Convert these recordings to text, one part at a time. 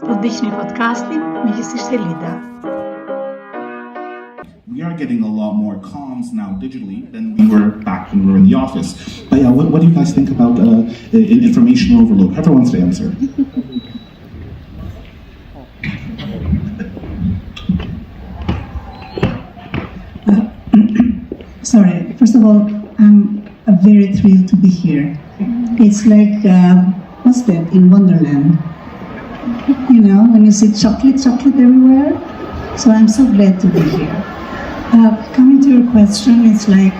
Podlični podcasti Miqesisht Elida. We are getting a lot more comms now digitally than we were back when we were in the office. But yeah, what do you guys think about information overload? Whoever wants to answer. Sorry, first of all, I'm very thrilled to be here. It's like, what's that, in Wonderland? You know, when you see chocolate everywhere. So I'm so glad to be here. Coming to your question, it's like,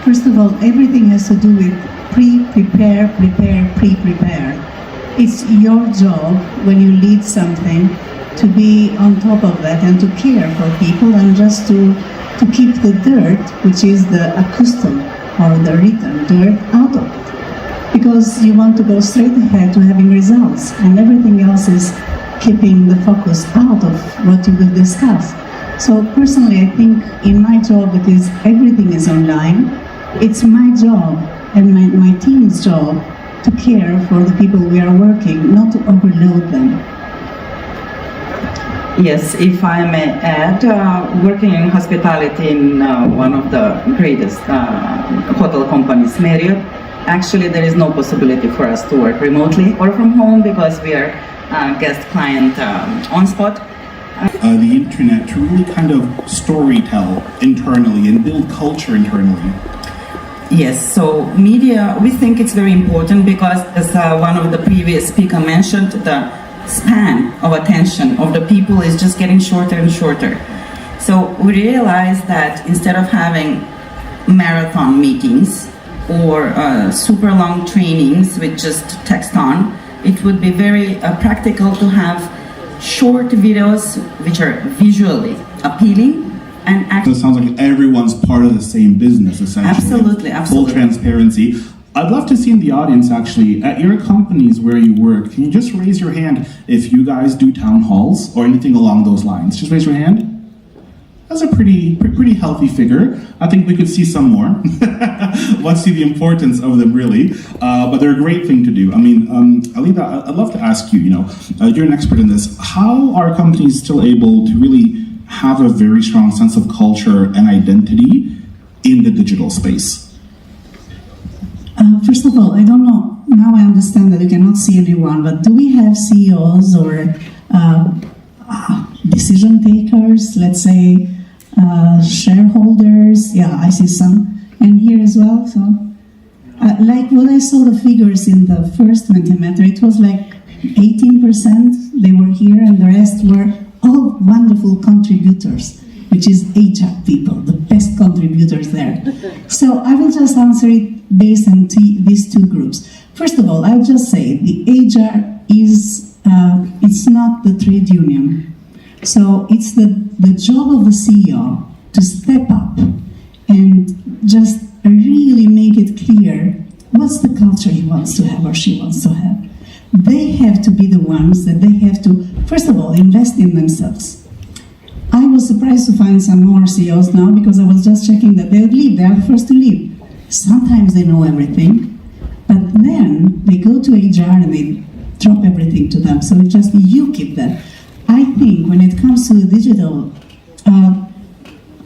first of all, everything has to do with prepare. It's your job when you lead something to be on top of that and to care for people and just to keep the dirt, which is the acoustic or the written dirt, out of it. Because you want to go straight ahead to having results, and everything else is keeping the focus out of what you will discuss. So personally, I think in my job, it is everything is online. It's my job and my team's job to care for the people we are working, not to overload them. Yes, if I may add, working in hospitality in one of the greatest hotel companies, MARRIOTT, actually there is no possibility for us to work remotely or from home because we are guest client on spot. The internet to really kind of storytell internally and build culture internally. Yes, so media, we think it's very important because as one of the previous speaker mentioned, the span of attention of the people is just getting shorter and shorter. So we realized that instead of having marathon meetings or super long trainings with just text on, it would be very practical to have short videos which are visually appealing and So it sounds like everyone's part of the same business, essentially. Absolutely. Full transparency. I'd love to see in the audience, actually, at your companies where you work, can you just raise your hand if you guys do town halls or anything along those lines? Just raise your hand. That's a pretty healthy figure. I think we could see some more. Let's see the importance of them, really. But they're a great thing to do. I mean, Elida, I'd love to ask you, you're an expert in this. How are companies still able to really have a very strong sense of culture and identity in the digital space? First of all, I don't know, now I understand that you cannot see anyone, but do we have CEOs or decision takers, let's say shareholders? Yeah, I see some. And here as well, so. Like when I saw the figures in the first Mentimeter, it was like 18% they were here and the rest were all wonderful contributors, which is HR people, the best contributors there. So I will just answer it based on these two groups. First of all, I'll just say the HR is, it's not the trade union. So it's the job of the CEO to step up and just really make it clear what's the culture he wants to have or she wants to have. They have to be the ones that they have to, first of all, invest in themselves. I was surprised to find some more CEOs now because I was just checking that they would leave. They are the first to leave. Sometimes they know everything, but then they go to HR and they drop everything to them. So it's just you keep that. I think when it comes to the digital,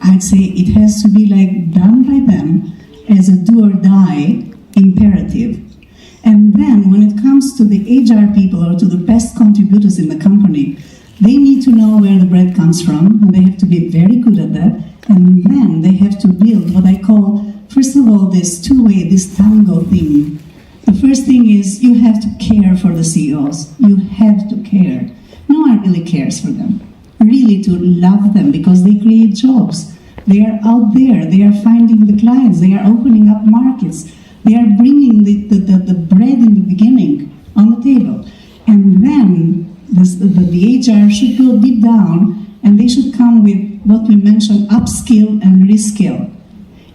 I'd say it has to be like done by them as a do or die imperative. And then when it comes to the HR people or to the best contributors in the company, they need to know where the bread comes from, and they have to be very good at that. And then they have to build what I call, first of all, this two-way, this tango thing. The first thing is you have to care for the CEOs. You have to care. No one really cares for them. Really to love them because they create jobs. They are out there. They are finding the clients. They are opening up markets. They are bringing the bread in the beginning on the table. And then the HR should go deep down and they should come with what we mentioned, upskill and reskill.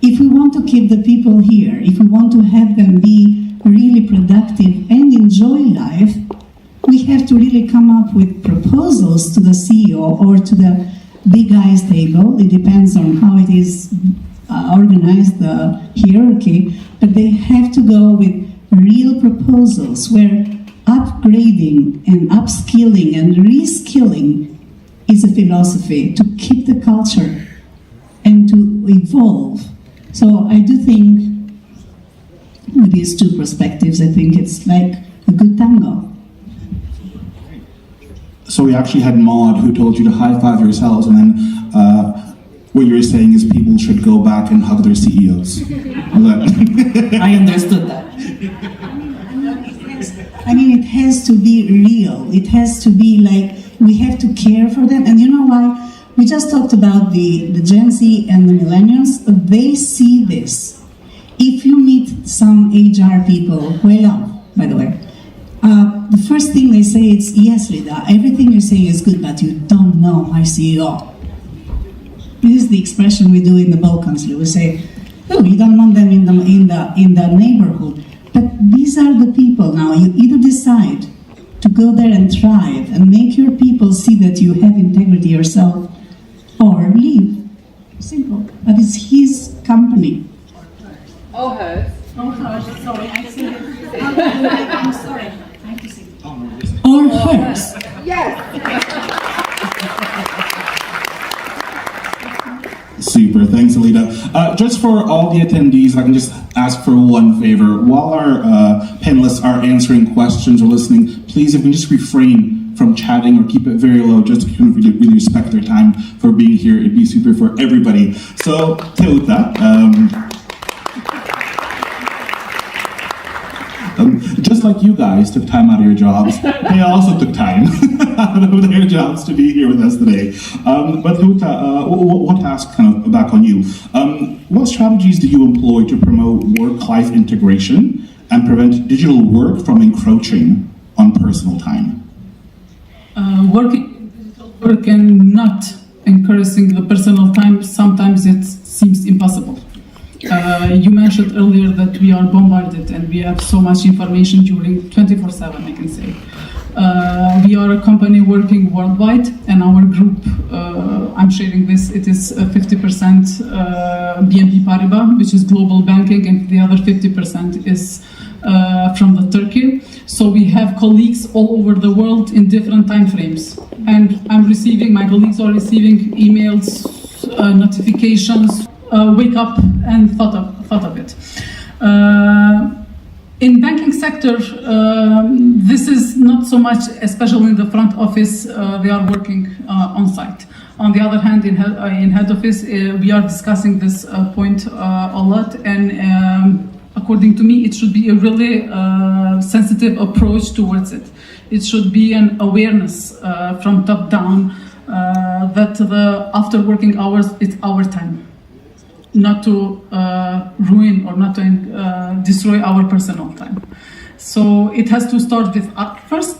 If we want to keep the people here, if we want to have them be really productive and enjoy life, we have to really come up with proposals to the CEO or to the big guys table. It depends on how it is organized, the hierarchy, but they have to go with real proposals where upgrading and upskilling and reskilling is a philosophy to keep the culture and to evolve. So I do think with these two perspectives, I think it's like a good tango. So we actually had Maud who told you to high five yourselves, and then what you're saying is people should go back and hug their CEOs. I understood that. I mean, it has to be real. It has to be like, we have to care for them. And you know why? We just talked about the Gen Z and the millennials. They see this. If you meet some HR people, who I love, by the way, the first thing they say is, yes, Lida, everything you're saying is good, but you don't know my CEO. This is the expression we do in the Balkans. We say, oh, you don't want them in the neighborhood. But these are the people now. You either decide to go there and thrive and make your people see that you have integrity yourself, or leave. Simple. But it's his company. Or hers. Oh, hers. Sorry, I said it. I'm sorry. I have to say it. Or hers. Yes. Super, thanks Elida. Just for all the attendees, I can just ask for one favor. While our panelists are answering questions or listening, please, if you can just refrain from chatting or keep it very low, just to really respect their time for being here. It'd be super for everybody. So, Teuta, just like you guys took time out of your jobs, they also took time out of their jobs to be here with us today. But Teuta, want to ask kind of back on you. What strategies do you employ to promote work-life integration and prevent digital work from encroaching on personal time? Working digital work and not encouraging the personal time, sometimes it seems impossible. You mentioned earlier that we are bombarded and we have so much information during 24/7, I can say. We are a company working worldwide, and our group, I'm sharing this, it is 50% BNP Paribas, which is global banking, and the other 50% is from the Turkey. So we have colleagues all over the world in different time frames. And my colleagues are receiving emails, notifications, wake up and thought of it. In banking sector, this is not so much, especially in the front office, they are working on site. On the other hand, in head office, we are discussing this point a lot, and according to me, it should be a really sensitive approach towards it. It should be an awareness from top down that after working hours, it's our time. Not to ruin or not to destroy our personal time. So it has to start with us first,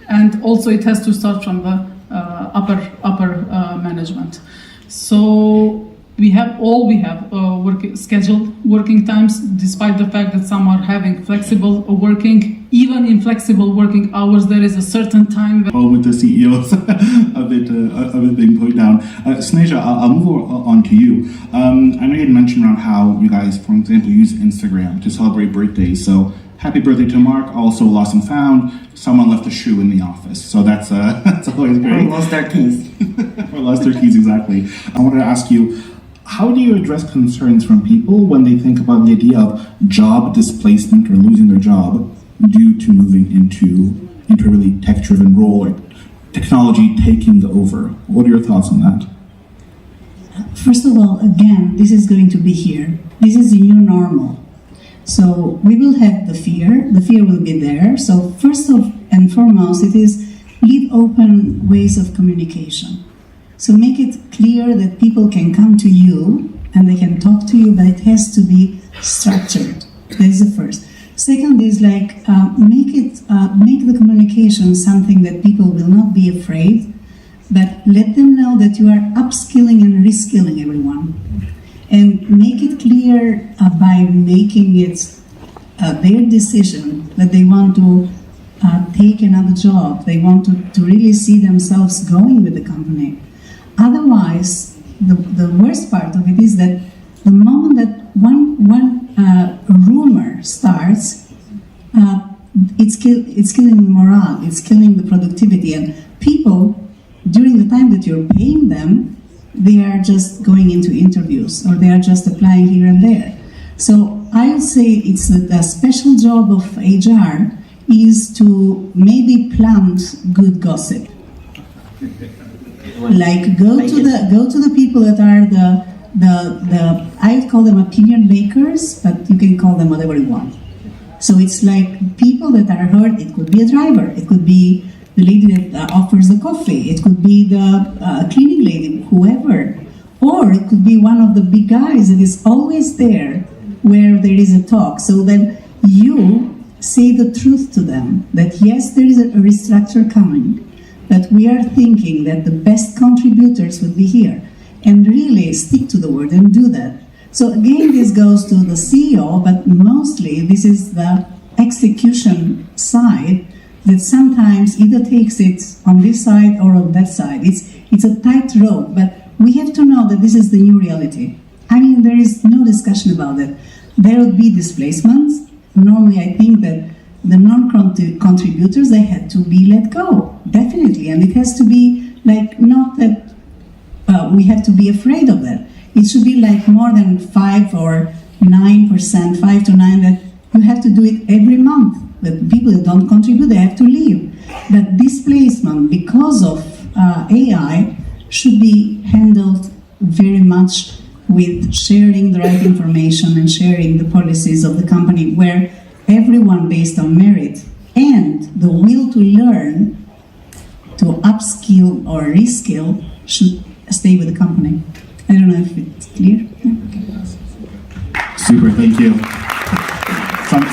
and also it has to start from the upper management. So we have scheduled working times, despite the fact that some are having flexible working. Even in flexible working hours, there is a certain time. With the CEOs of it being put down. Sneza, I'll move on to you. I know you had mentioned around how you guys, for example, use Instagram to celebrate birthdays. So happy birthday to Mark. Also lost and found. Someone left a shoe in the office. So that's always great. Or lost their keys. Or lost their keys, exactly. I wanted to ask you, how do you address concerns from people when they think about the idea of job displacement or losing their job due to moving into a really tech-driven role or technology taking over? What are your thoughts on that? First of all, again, this is going to be here. This is the new normal. So we will have the fear will be there. So first and foremost, it is leave open ways of communication. So make it clear that people can come to you and they can talk to you, but it has to be structured. That is the first. Second is make the communication something that people will not be afraid, but let them know that you are upskilling and reskilling everyone. And make it clear by making it their decision that they want to take another job, they want to really see themselves going with the company. Otherwise, the worst part of it is that the moment that one rumor starts, it's killing the morale, it's killing the productivity, and people, during the time that you're paying them, they are just going into interviews, or they are just applying here and there. So I would say it's the special job of HR is to maybe plant good gossip. Like go to the people that are the I would call them opinion makers, but you can call them whatever you want. So it's like people that are heard. It could be a driver, it could be the lady that offers the coffee, it could be the cleaning lady, whoever, or it could be one of the big guys that is always there where there is a talk. So then you say the truth to them, that yes, there is a restructure coming, that we are thinking that the best contributors would be here, and really stick to the word and do that. So again, this goes to the CEO, but mostly this is the execution side that sometimes either takes it on this side or on that side. It's a tight rope, but we have to know that this is the new reality. I mean, there is no discussion about it. There will be displacements. Normally, I think that the non-contributors, they had to be let go, definitely. And it has to be like, not that we have to be afraid of that. It should be like more than 5 or 9%, 5 to 9, that you have to do it every month. That people that don't contribute, they have to leave. That displacement, because of AI, should be handled very much with sharing the right information and sharing the policies of the company, where everyone based on merit and the will to learn, to upskill or reskill, should stay with the company. I don't know if it's clear. Super, thank you.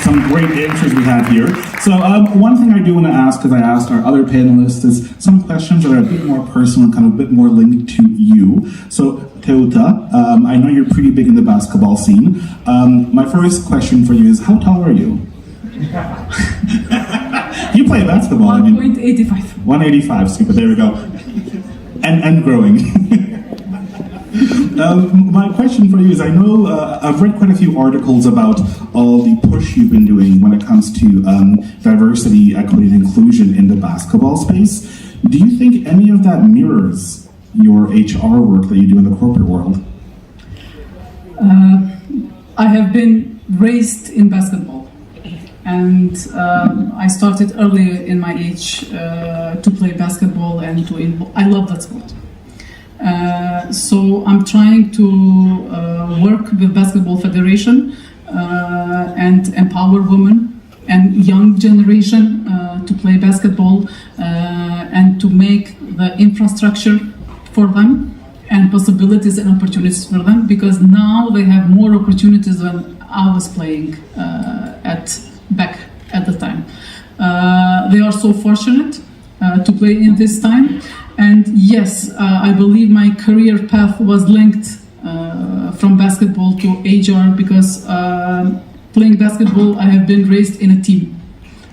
Some great answers we have here. So one thing I do want to ask, because I asked our other panelists, is some questions that are a bit more personal, kind of a bit more linked to you. So Teuta, I know you're pretty big in the basketball scene. My first question for you is, how tall are you? You play basketball. 1.85. 185, super, there we go. And growing. My question for you is, I know I've read quite a few articles about all the push you've been doing when it comes to diversity, equity, and inclusion in the basketball space. Do you think any of that mirrors your HR work that you do in the corporate world? I have been raised in basketball, and I started early in my age to play basketball, and I love that sport. So I'm trying to work with Basketball Federation and empower women and young generation to play basketball and to make the infrastructure for them and possibilities and opportunities for them, because now they have more opportunities than I was playing back at the time. They are so fortunate to play in this time. And yes, I believe my career path was linked from basketball to HR, because playing basketball, I have been raised in a team.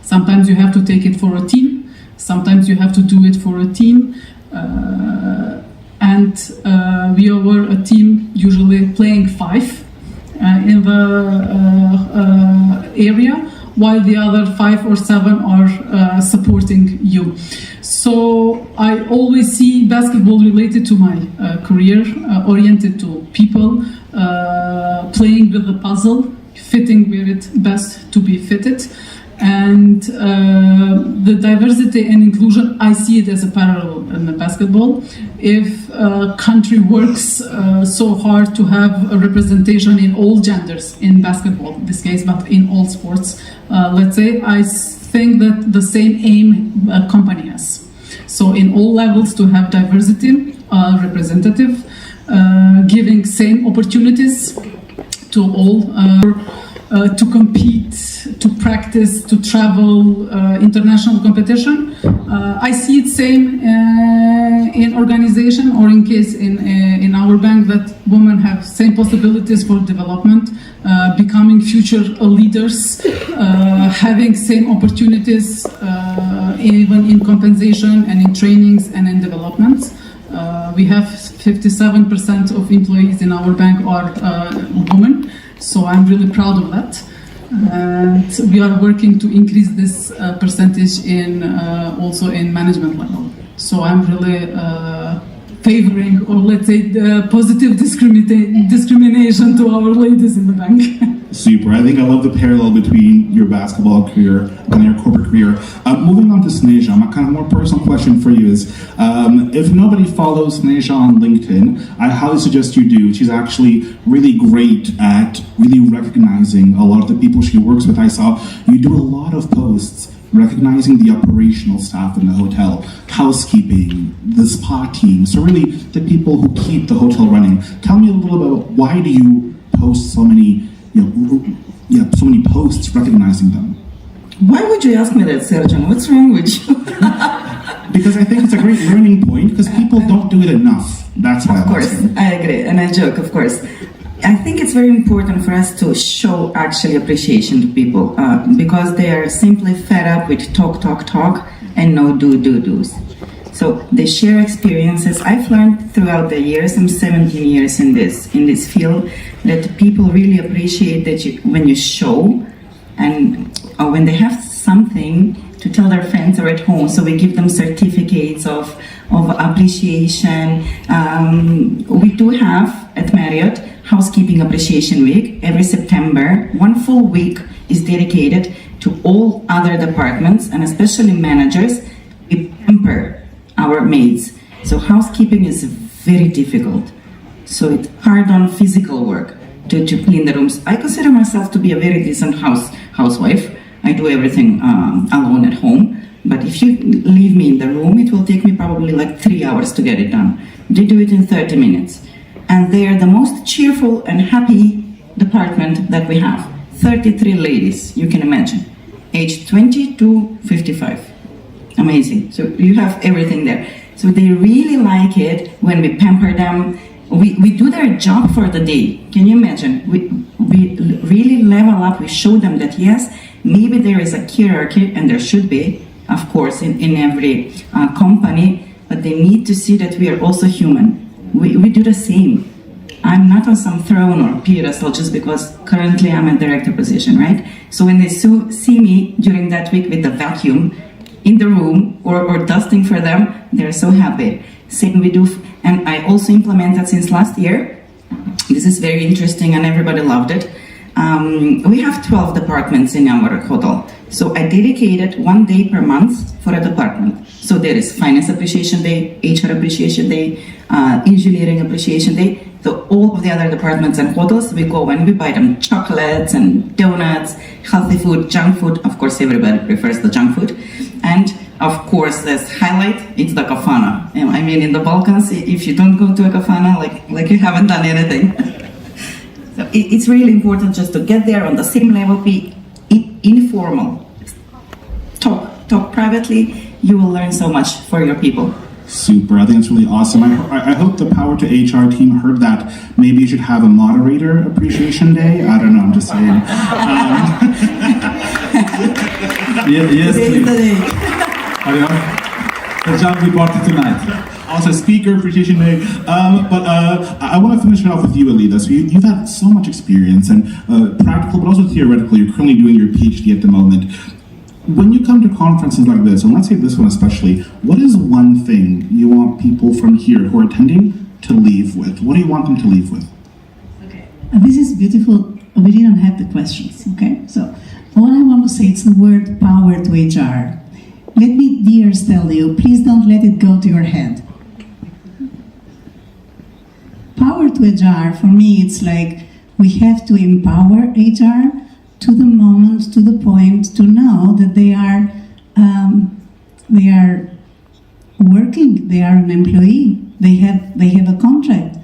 Sometimes you have to take it for a team, sometimes you have to do it for a team. And we were a team usually playing 5 in the area, while the other 5 or 7 are supporting you. So I always see basketball related to my career, oriented to people, playing with the puzzle, fitting where it's best to be fitted. And the diversity and inclusion, I see it as a parallel in the basketball. If a country works so hard to have a representation in all genders in basketball, in this case, but in all sports, let's say, I think that the same aim a company has. So in all levels to have diversity, representative, giving same opportunities to all, to compete, to practice, to travel, international competition. I see it same in organization, or in case in our bank, that women have same possibilities for development, becoming future leaders, having same opportunities even in compensation and in trainings and in developments. We have 57% of employees in our bank are women. So I'm really proud of that. And we are working to increase this percentage in also in management level. So I'm really favoring, or let's say, the positive discrimination to our ladies in the bank. Super. I think I love the parallel between your basketball career and your corporate career. Moving on to Sneza, my kind of more personal question for you is, if nobody follows Sneza on LinkedIn, I highly suggest you do. She's actually really great at really recognizing a lot of the people she works with. I saw you do a lot of posts recognizing the operational staff in the hotel, housekeeping, the spa team, so really the people who keep the hotel running. Tell me a little about why do you post so many, so many posts recognizing them? Why would you ask me that, Serjan? What's wrong with you? Because I think it's a great learning point, because people don't do it enough. That's why. Of course, I agree, and I joke, of course. I think it's very important for us to show actually appreciation to people because they are simply fed up with talk, and no do's. So they share experiences. I've learned throughout the years, I'm 17 years in this field, that people really appreciate that when you show and when they have something to tell their friends or at home. So we give them certificates of appreciation. We do have at Marriott Housekeeping Appreciation Week. Every September, one full week is dedicated to all other departments and especially managers. We pamper our maids. So housekeeping is very difficult. So it's hard on physical work to clean the rooms. I consider myself to be a very decent housewife. I do everything alone at home. But if you leave me in the room, it will take me probably like 3 hours to get it done. They do it in 30 minutes. And they are the most cheerful and happy department that we have. 33 ladies, you can imagine, aged 20 to 55. Amazing. So you have everything there. So they really like it when we pamper them. We do their job for the day. Can you imagine? We really level up. We show them that yes, maybe there is a hierarchy, and there should be, of course, in every company, but they need to see that we are also human. We do the same. I'm not on some throne or pedestal just because currently I'm in director position, right? So when they see me during that week with the vacuum in the room or dusting for them, they're so happy. Same we do, and I also implemented since last year. This is very interesting and everybody loved it. We have 12 departments in our hotel. So I dedicated 1 day per month for a department. So there is Finance Appreciation Day, HR Appreciation Day, Engineering Appreciation Day. So all of the other departments and hotels, we go and we buy them chocolates and donuts, healthy food, junk food. Of course, everybody prefers the junk food. And of course, this highlight, it's the kafana. I mean, in the Balkans, if you don't go to a kafana, like you haven't done anything. So it's really important just to get there on the same level, be informal. Talk privately. You will learn so much for your people. Super. I think it's really awesome. I hope the PowerToHR team heard that. Maybe you should have a moderator appreciation day. I don't know. I'm just saying. Yes, please. The jumpy party tonight. Also, speaker appreciation day. But I want to finish it off with you, Elida. So you've had so much experience and practical, but also theoretical. You're currently doing your PhD at the moment. When you come to conferences like this, and let's say this one especially, what is one thing you want people from here who are attending to leave with? What do you want them to leave with? Okay. This is beautiful. We didn't have the questions, okay? So all I want to say is the word power to HR. Let me, dears, tell you, please don't let it go to your head. Power to HR, for me, it's like we have to empower HR to the moment, to the point, to know that they are working, they are an employee, they have a contract,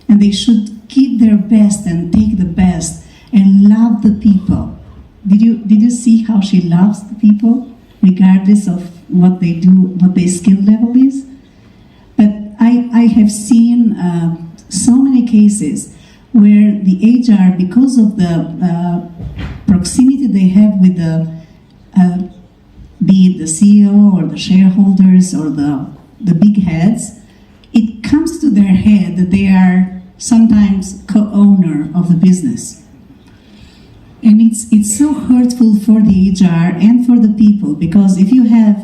and they should give their best and take the best and love the people. Did you see how she loves the people, regardless of what they do, what their skill level is? But I have seen so many cases where the HR, because of the proximity they have with the, be it the CEO or the shareholders or the big heads, it comes to their head that they are sometimes co-owner of the business. And it's so hurtful for the HR and for the people, because if you have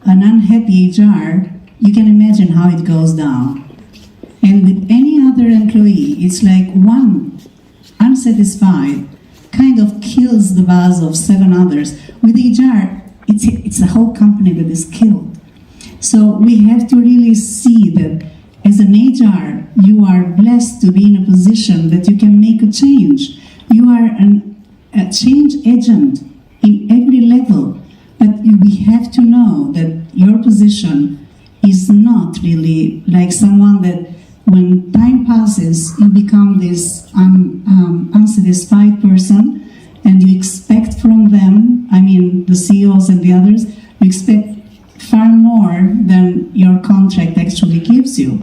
an unhappy HR, you can imagine how it goes down. And with any other employee, it's like one unsatisfied kind of kills the buzz of 7 others. With HR, it's a whole company that is killed. So we have to really see that as an HR, you are blessed to be in a position that you can make a change. You are a change agent in every level, but we have to know that your position is not really like someone that when time passes, you become this unsatisfied person, and you expect from them, I mean the CEOs and the others, you expect far more than your contract actually gives you.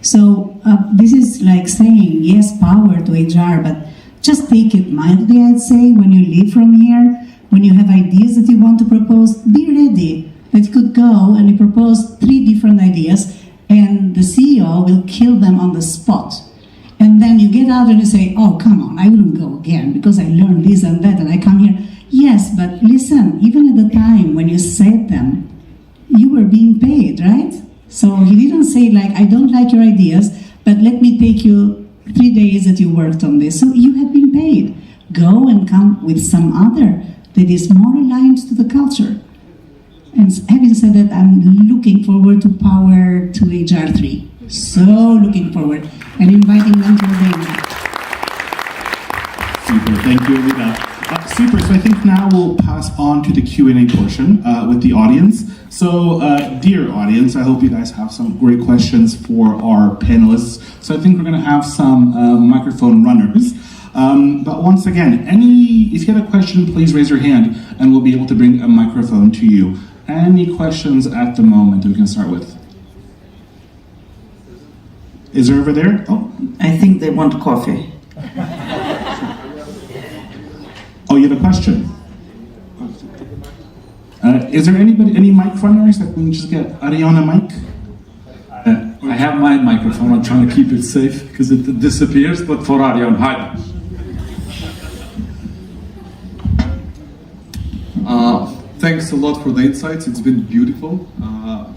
So this is like saying, yes, power to HR, but just take it mildly, I'd say. When you leave from here, when you have ideas that you want to propose, be ready that you could go and you propose 3 different ideas, and the CEO will kill them on the spot. And then you get out and you say, oh, come on, I wouldn't go again because I learned this and that and I come here. Yes, but listen, even at the time when you said them, you were being paid, right? So he didn't say like, I don't like your ideas, but let me take you 3 days that you worked on this. So you have been paid. Go and come with some other that is more aligned to the culture. And having said that, I'm looking forward to Power to HR 3. So looking forward and inviting them to the venue. Super, thank you, Elida. Super, so I think now we'll pass on to the Q&A portion with the audience. So, dear audience, I hope you guys have some great questions for our panelists. So I think we're going to have some microphone runners. But once again, if you have a question, please raise your hand and we'll be able to bring a microphone to you. Any questions at the moment that we can start with? Is there over there? Oh, I think they want coffee. oh, you have a question? Is there any mic runners that we can just get Ariana mic? I have my microphone. I'm trying to keep it safe because it disappears. But for Ariane, hi. Thanks a lot for the insights. It's been beautiful.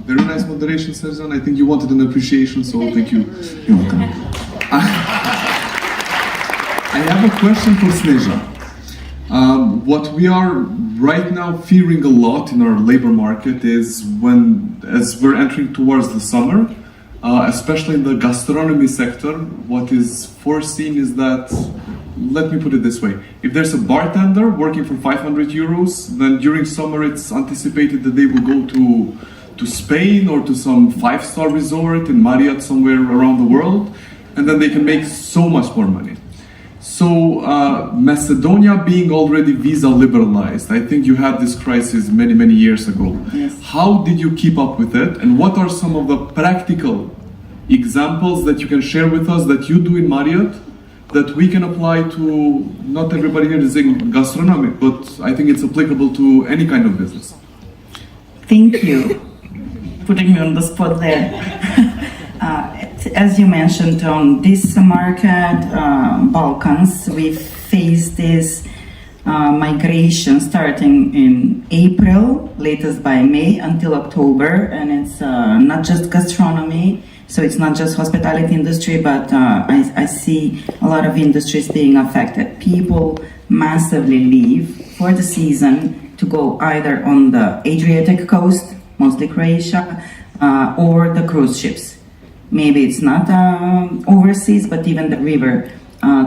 Very nice moderation, Sneza. I think you wanted an appreciation, so thank you. You're welcome. I have a question for Sneza. What we are right now fearing a lot in our labor market is as we're entering towards the summer, especially in the gastronomy sector, what is foreseen is that, let me put it this way, if there's a bartender working for 500 euros, then during summer it's anticipated that they will go to Spain or to some 5-star resort in MARRIOTT somewhere around the world, and then they can make so much more money. So Macedonia being already visa liberalized, I think you had this crisis many years ago. Yes. How did you keep up with it, and what are some of the practical examples that you can share with us that you do in MARRIOTT that we can apply to, not everybody here is in gastronomy, but I think it's applicable to any kind of business? Thank you. Putting me on the spot there. As you mentioned, on this market, Balkans, we faced this migration starting in April, latest by May, until October, and it's not just gastronomy, so it's not just hospitality industry, but I see a lot of industries being affected. People massively leave for the season to go either on the Adriatic coast, mostly Croatia, or the cruise ships. Maybe it's not overseas, but even the river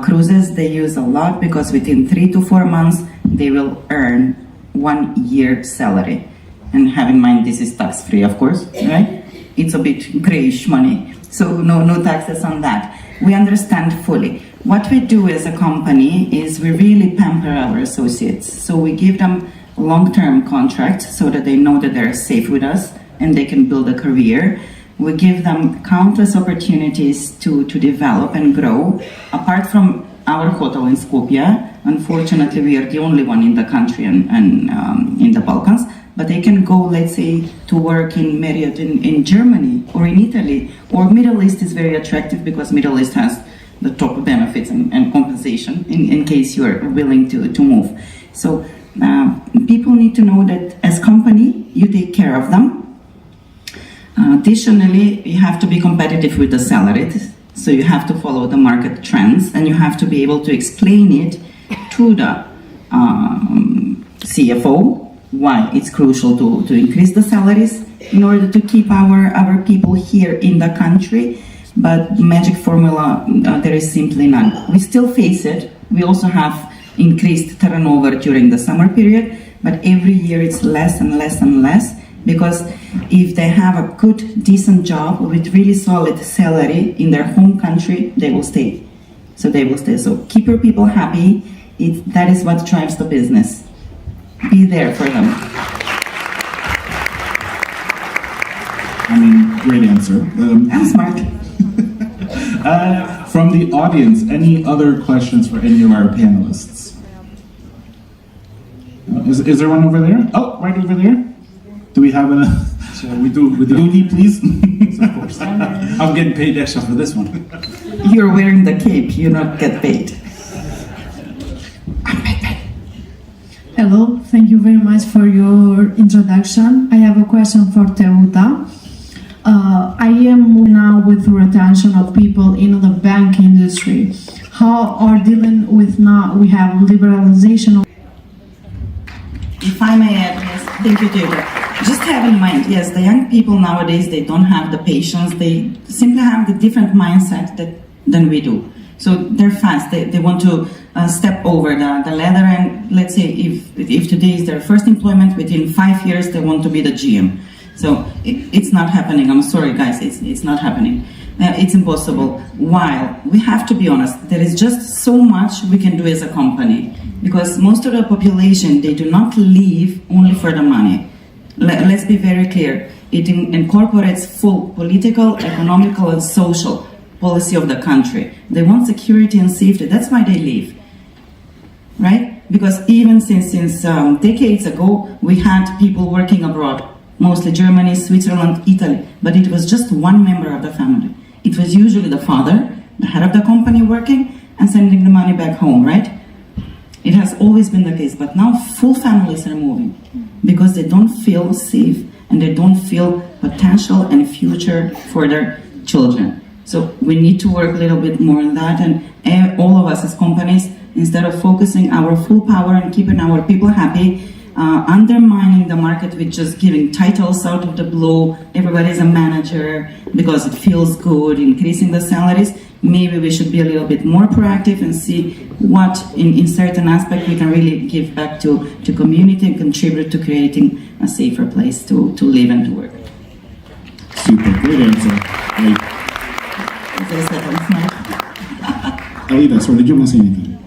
cruises, they use a lot because within 3 to 4 months, they will earn 1 year salary. And have in mind, this is tax-free, of course, right? It's a bit grayish money, so no taxes on that. We understand fully. What we do as a company is we really pamper our associates. So we give them long-term contracts so that they know that they're safe with us and they can build a career. We give them countless opportunities to develop and grow. Apart from our hotel in Skopje, unfortunately, we are the only one in the country and in the Balkans, but they can go, let's say, to work in MARRIOTT in Germany or in Italy, or Middle East is very attractive because Middle East has the top benefits and compensation in case you are willing to move. So people need to know that as company, you take care of them. Additionally, you have to be competitive with the salaries. So you have to follow the market trends, and you have to be able to explain it to the CFO why it's crucial to increase the salaries in order to keep our people here in the country. But magic formula, there is simply none. We still face it. We also have increased turnover during the summer period, but every year it's less and less and less, because if they have a good, decent job with really solid salary in their home country, they will stay. So they will stay. So keep your people happy. That is what drives the business. Be there for them. I mean, great answer. I'm smart. From the audience, any other questions for any of our panelists? Is there one over there? Oh, right over there. Do we have a... So we do. Rudy, please. Of course. I'm getting paid extra for this one. You're wearing the cape, you not get paid. Hello, thank you very much for your introduction. I have a question for Teuta. I am now with retention of people in the bank industry. How are dealing with now we have liberalization of... If I may add, yes, thank you, Teuta. Just have in mind, yes, the young people nowadays, they don't have the patience, they simply have the different mindset than we do. So they're fast, they want to step over the ladder, and let's say if today is their first employment, within 5 years they want to be the GM. So it's not happening. I'm sorry guys, it's not happening. It's impossible. While we have to be honest, there is just so much we can do as a company, because most of the population, they do not leave only for the money. Let's be very clear. It incorporates full political, economical, and social policy of the country. They want security and safety. That's why they leave, right? Because even since decades ago, we had people working abroad, mostly Germany, Switzerland, Italy, but it was just one member of the family. It was usually the father, the head of the company, working and sending the money back home, right? It has always been the case, but now full families are moving because they don't feel safe and they don't feel potential and future for their children. So we need to work a little bit more on that, and all of us as companies, instead of focusing our full power and keeping our people happy, undermining the market with just giving titles out of the blue, everybody's a manager because it feels good, increasing the salaries, maybe we should be a little bit more proactive and see what in certain aspect we can really give back to community and contribute to creating a safer place to live and to work. Super, great answer. Elida, sorry, did you want to say anything?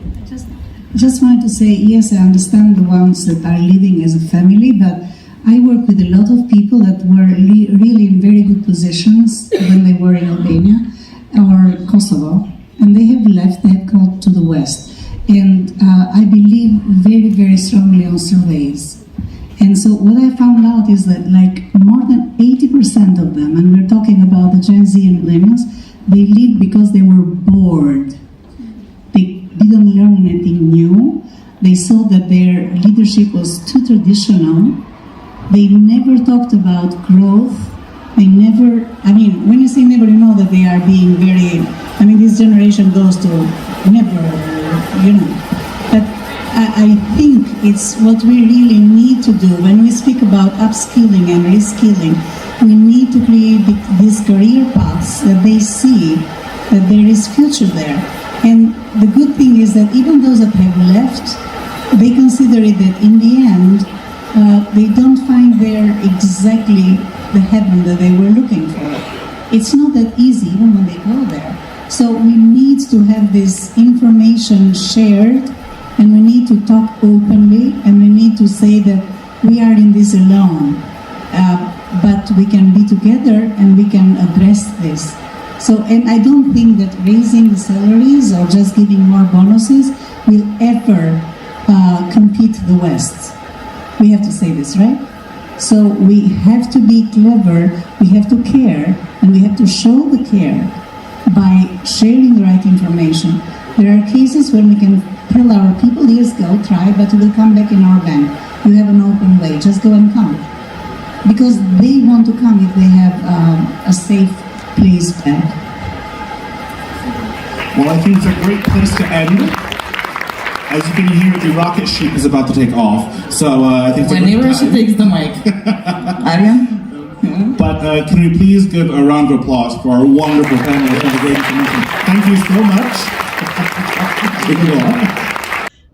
Just wanted to say, yes, I understand the ones that are living as a family, but I work with a lot of people that were really in very good positions when they were in Albania or Kosovo, and they have left, they have gone to the West. And I believe very, very strongly on surveys. And so what I found out is that like more than 80% of them, and we're talking about the Gen Z and millennials, they leave because they were bored. They didn't learn anything new. They saw that their leadership was too traditional. They never talked about growth. They never, I mean, when you say never, you know that they are being very, I mean, this generation goes to never, you know. But I think it's what we really need to do when we speak about upskilling and reskilling. We need to create these career paths that they see that there is future there. And the good thing is that even those that have left, they consider it that in the end, they don't find there exactly the heaven that they were looking for. It's not that easy even when they go there. So we need to have this information shared, and we need to talk openly, and we need to say that we are in this alone, but we can be together and we can address this. So, and I don't think that raising the salaries or just giving more bonuses will ever compete the West. We have to say this, right? So we have to be clever, we have to care, and we have to show the care. by sharing the right information. There are cases when we can tell our people, yes, go, try, but you will come back in our bank. You have an open way, just go and come. Because they want to come if they have a safe place back. Well, I think it's a great place to end. As you can hear, the rocket ship is about to take off. So I think whenever she takes the mic. Aryan? But can we please give a round of applause for our wonderful panelists and the great information. Thank you so much.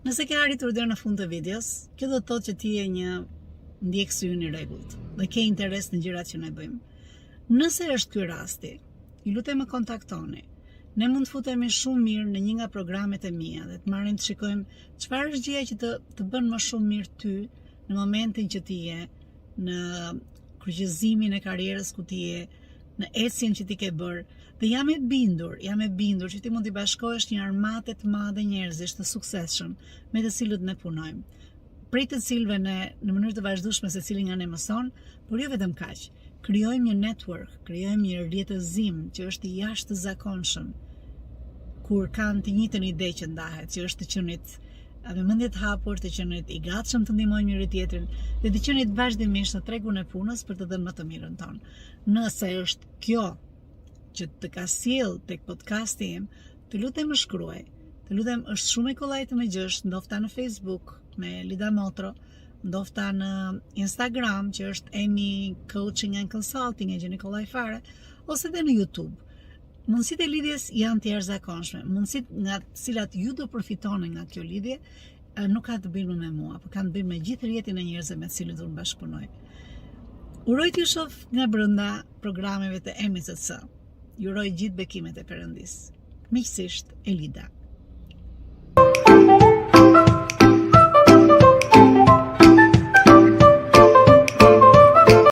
Nëse ke arritur deri në fund të videos, kjo do të thotë që ti je një ndjekës ynë i rregullt dhe ke interes në gjërat që ne bëjmë. Nëse është ky rasti, ju lutem më kontaktoni. Ne mund të futemi shumë mirë në një nga programet e mia dhe të marrim të shikojmë çfarë është gjëja që të bën më shumë mirë ty në momentin që ti je në kryqëzimin e karrierës ku ti je, në ecjen që ti ke bërë. Dhe jam e bindur që ti mund t'i bashkohesh një armate të madhe njerëzish të suksesshëm me të cilët ne punojmë. Prej të cilëve ne në mënyrë të vazhdueshme secili nga ne mëson, por jo vetëm kaq. Krijojmë një network, krijojmë një rrjetëzim që është i jashtëzakonshëm. Kur kanë të njëjtën ide që ndahet, që është të qenit me mendje të hapur, të qenit i gatshëm të ndihmojmë njëri tjetrin dhe të qenit vazhdimisht në tregun e punës për të dhënë më të mirën tonë. Nëse është kjo që të ka sjell tek podcasti im, të lutem më shkruaj. Të lutem, është shumë e kollaj të më gjesh, ndofta në Facebook me Elida Motro, ndofta në Instagram që është EMI Coaching and Consulting e gjeni kollaj fare, ose dhe në YouTube. Mundësitë e lidhjes janë të jashtëzakonshme. Mundësitë nga të cilat ju do përfitoni nga kjo lidhje nuk ka të bëjnë me mua, por kanë të bëjnë me gjithë rrjetin e njerëzve me të cilët unë bashkëpunoj. Uroj t'ju shoh nga brenda programeve të EMI-CC. Ju uroj gjithë bekimet e Perëndis. Miqësisht, Elida.